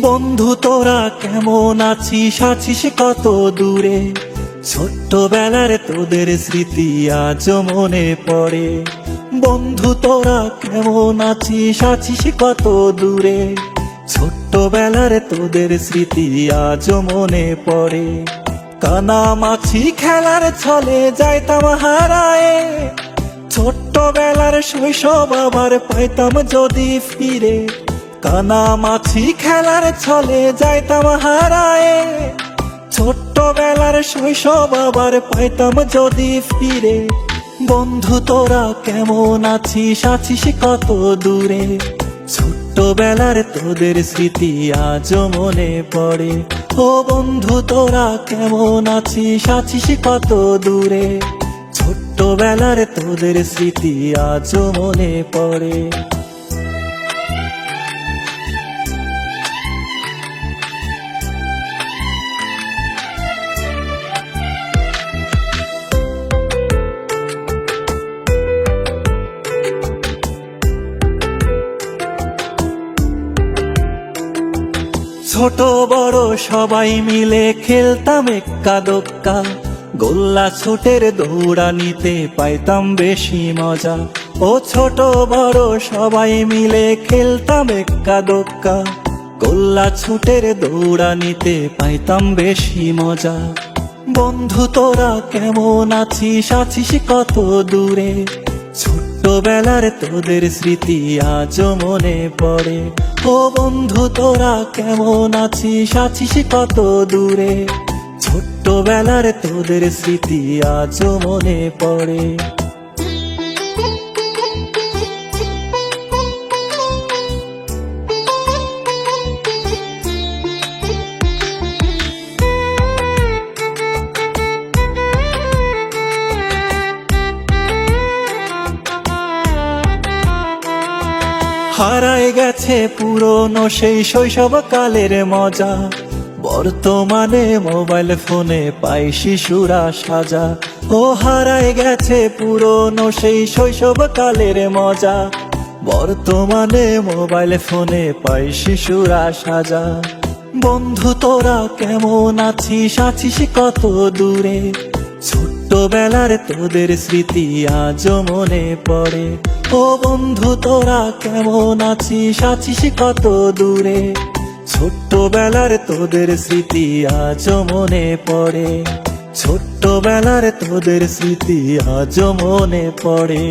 বন্ধু তোরা কেমন আছিস, আছিস কত দূরে? ছোট্টবেলার তোদের স্মৃতি আজ মনে পড়ে। বন্ধু তোরা কেমন আছিস, আছিস কত দূরে? ছোট্টবেলার তোদের স্মৃতি আজ মনে পড়ে। কানামাছি খেলার ছলে যাইতাম হারায়ে, ছোট্টবেলার শৈশব আবার পাইতাম যদি ফিরে। কানামাছি খেলার ছলে যাইতাম হারায়ে, ছোট্টবেলার শৈশব আবার পাইতাম যদি ফিরে। বন্ধু তোরা কেমন আছিস, আছিস কত দূরে? ছোট্টবেলার তোদের স্মৃতি আজ মনে পড়ে। ও বন্ধু তোরা কেমন আছিস, আছিস কত দূরে? ছোট্টবেলার তোদের স্মৃতি আজ মনে পড়ে। ছোট বড় সবাই মিলে খেলতাম এক্কা দোক্কা, গোল্লা ছুটের দৌড়ানিতে পাইতাম বেশি মজা। ও ছোট বড় সবাই মিলে খেলতাম এক্কা দোক্কা, গোল্লা ছুটের দৌড়ানিতে পাইতাম বেশি মজা। বন্ধু তোরা কেমন আছিস, আছিস কত দূরে? ছোট্টবেলার তোদের স্মৃতি আজ মনে পড়ে। ও বন্ধু তোরা কেমন আছিস, আছিস কত দূরে? ছোট্টবেলার তোদের স্মৃতি আজ মনে পড়ে। হারায় গেছে পুরনো সেই শৈশবকালের মজা, বর্তমানে মোবাইল ফোনে পাই শিশুরা সাজা। ও হারায় গেছে পুরনো সেই শৈশবকালের মজা, বর্তমানে মোবাইল ফোনে পাই শিশুরা সাজা। বন্ধু তোরা কেমন আছিস, আছিস কত দূরে? ছোট্টবেলার তোদের স্মৃতি আজ মনে পড়ে। ও বন্ধু তোরা কেমন আছিস, আছিস কত দূরে? ছোট্টবেলার তোদের স্মৃতি আজ মনে পড়ে। ছোট্টবেলার তোদের স্মৃতি আজ মনে পড়ে।